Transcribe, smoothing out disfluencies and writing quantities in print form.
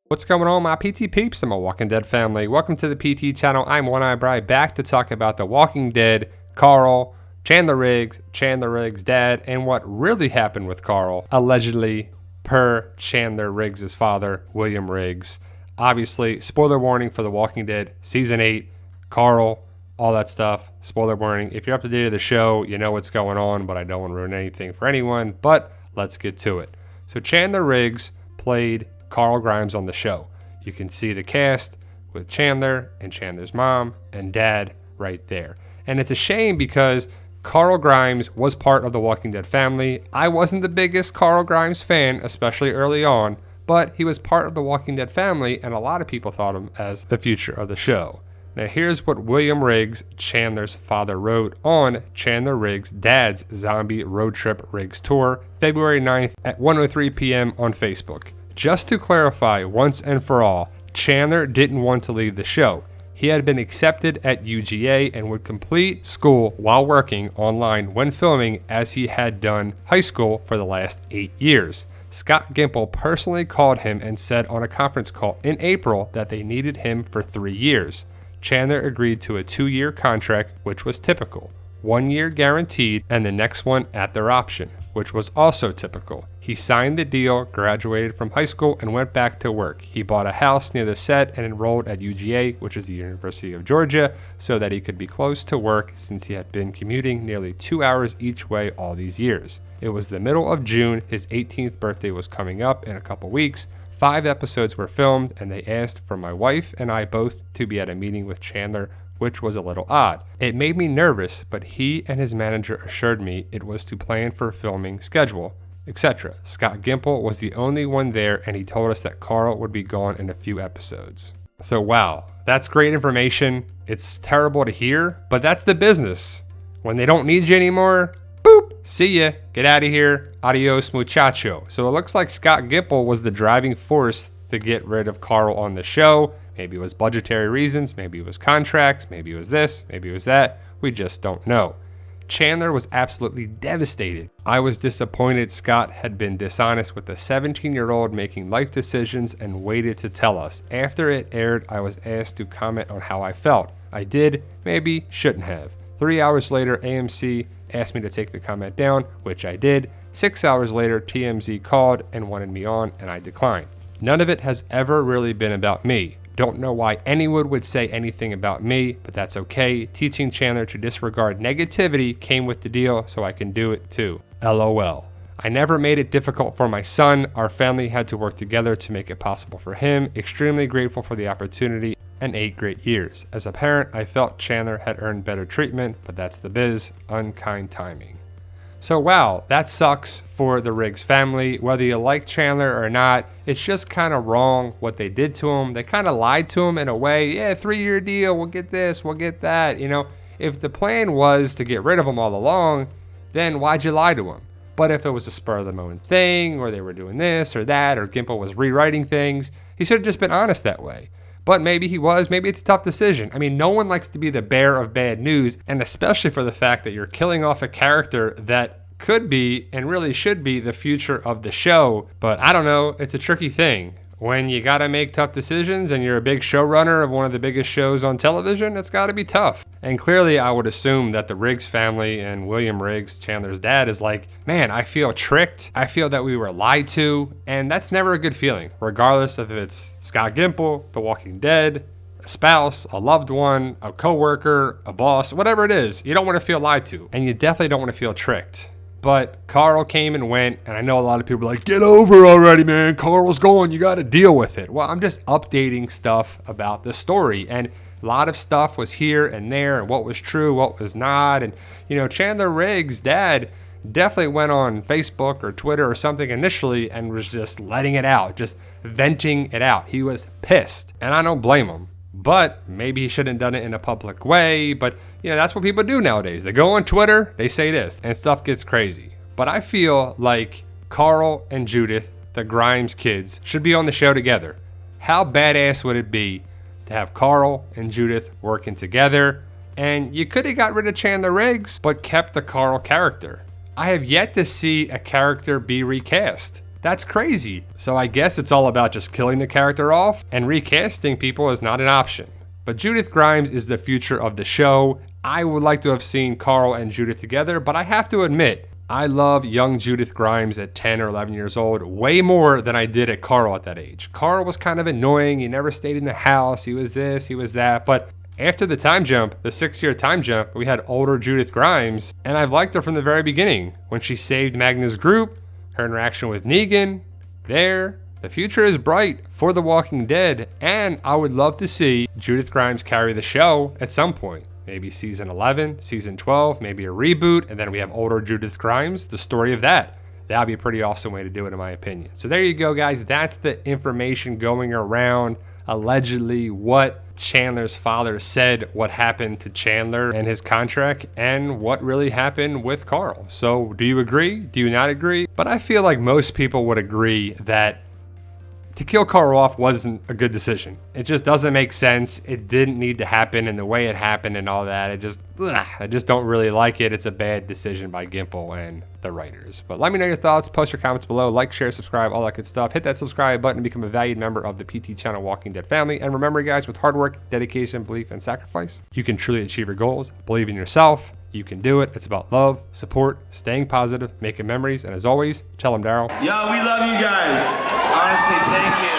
What's going on, my PT peeps and my Walking Dead family? Welcome to the PT channel. I'm One Eye Bri, back to talk about The Walking Dead, Carl, Chandler Riggs' dad, and what really happened with Carl, allegedly, per Chandler Riggs' father, William Riggs. Obviously, spoiler warning for The Walking Dead, Season 8, Carl, all that stuff. Spoiler warning. If you're up to date with the show, you know what's going on, but I don't want to ruin anything for anyone, but let's get to it. So Chandler Riggs played Carl Grimes on the show. You can see the cast with Chandler and Chandler's mom and dad right there. And it's a shame because Carl Grimes was part of the Walking Dead family. I wasn't the biggest Carl Grimes fan, especially early on, but he was part of the Walking Dead family, and a lot of people thought him as the future of the show. Now here's what William Riggs, Chandler's father, wrote on Chandler Riggs' dad's Zombie Road Trip Riggs Tour, February 9th at 1:03 p.m. on Facebook. Just to clarify once and for all, Chandler didn't want to leave the show. He had been accepted at UGA and would complete school while working online when filming, as he had done high school for the last 8 years. Scott Gimple personally called him and said on a conference call in April that they needed him for 3 years. Chandler agreed to a 2-year contract, which was typical. 1 year guaranteed and the next one at their option, which was also typical. He signed the deal, graduated from high school, and went back to work. He bought a house near the set and enrolled at UGA, which is the University of Georgia, so that he could be close to work since he had been commuting nearly 2 hours each way all these years. It was the middle of June. His 18th birthday was coming up in a couple weeks. 5 episodes were filmed, and they asked for my wife and I both to be at a meeting with Chandler, which was a little odd. It made me nervous, but he and his manager assured me it was to plan for a filming schedule, etc. Scott Gimple was the only one there, and he told us that Carl would be gone in a few episodes. So wow, that's great information. It's terrible to hear, but that's the business. When they don't need you anymore, boop, see ya, get out of here, adios muchacho. So it looks like Scott Gimple was the driving force to get rid of Carl on the show. Maybe it was budgetary reasons, maybe it was contracts, maybe it was this, maybe it was that. We just don't know. Chandler was absolutely devastated. I was disappointed Scott had been dishonest with a 17-year-old making life decisions and waited to tell us. After it aired, I was asked to comment on how I felt. I did, maybe shouldn't have. 3 hours later, AMC asked me to take the comment down, which I did. 6 hours later, TMZ called and wanted me on, and I declined. None of it has ever really been about me. Don't know why anyone would say anything about me, but that's okay. Teaching Chandler to disregard negativity came with the deal, so I can do it too. LOL. I never made it difficult for my son. Our family had to work together to make it possible for him. Extremely grateful for the opportunity and 8 great years. As a parent, I felt Chandler had earned better treatment, but that's the biz. Unkind timing. So wow, that sucks for the Riggs family. Whether you like Chandler or not, it's just kind of wrong what they did to him. They kind of lied to him in a way. Yeah, 3-year deal, we'll get this, we'll get that. You know, if the plan was to get rid of him all along, then why'd you lie to him? But if it was a spur of the moment thing, or they were doing this or that, or Gimple was rewriting things, he should have just been honest that way. But maybe he was, maybe it's a tough decision. I mean, no one likes to be the bearer of bad news, and especially for the fact that you're killing off a character that could be and really should be the future of the show. But I don't know, it's a tricky thing. When you gotta make tough decisions and you're a big showrunner of one of the biggest shows on television, it's gotta be tough. And clearly I would assume that the Riggs family and William Riggs, Chandler's dad, is like, man, I feel tricked. I feel that we were lied to. And that's never a good feeling, regardless if it's Scott Gimple, The Walking Dead, a spouse, a loved one, a coworker, a boss, whatever it is. You don't want to feel lied to. And you definitely don't want to feel tricked. But Carl came and went, and I know a lot of people are like, get over it already, man. Carl's gone. You got to deal with it. Well, I'm just updating stuff about the story, and a lot of stuff was here and there, and what was true, what was not. And, you know, Chandler Riggs' dad definitely went on Facebook or Twitter or something initially and was just letting it out, just venting it out. He was pissed, and I don't blame him. But maybe he shouldn't have done it in a public way. But, you know, that's what people do nowadays. They go on Twitter, they say this, and stuff gets crazy. But I feel like Carl and Judith, the Grimes kids, should be on the show together. How badass would it be to have Carl and Judith working together? And you could have got rid of Chandler Riggs, but kept the Carl character. I have yet to see a character be recast. That's crazy. So I guess it's all about just killing the character off, and recasting people is not an option. But Judith Grimes is the future of the show. I would like to have seen Carl and Judith together, but I have to admit, I love young Judith Grimes at 10 or 11 years old way more than I did at Carl at that age. Carl was kind of annoying. He never stayed in the house. He was this, he was that. But after the time jump, the 6-year time jump, we had older Judith Grimes, and I've liked her from the very beginning. When she saved Magna's group, her interaction with Negan, the future is bright for The Walking Dead, and I would love to see Judith Grimes carry the show at some point. Maybe season 11, season 12, maybe a reboot, and then we have older Judith Grimes, the story of that. That would be a pretty awesome way to do it, in my opinion. So there you go, guys. That's the information going around, allegedly, what Chandler's father said, what happened to Chandler and his contract, and what really happened with Carl. So do you agree? Do you not agree? But I feel like most people would agree that to kill Carl off wasn't a good decision. It just doesn't make sense. It didn't need to happen, and the way it happened and all that, I just don't really like it. It's a bad decision by Gimple and the writers. But let me know your thoughts. Post your comments below. Like, share, subscribe, all that good stuff. Hit that subscribe button and become a valued member of the PT channel Walking Dead family. And remember, guys, with hard work, dedication, belief, and sacrifice, you can truly achieve your goals. Believe in yourself. You can do it. It's about love, support, staying positive, making memories, and as always, tell them, Daryl. Yo, we love you guys. Honestly, thank you.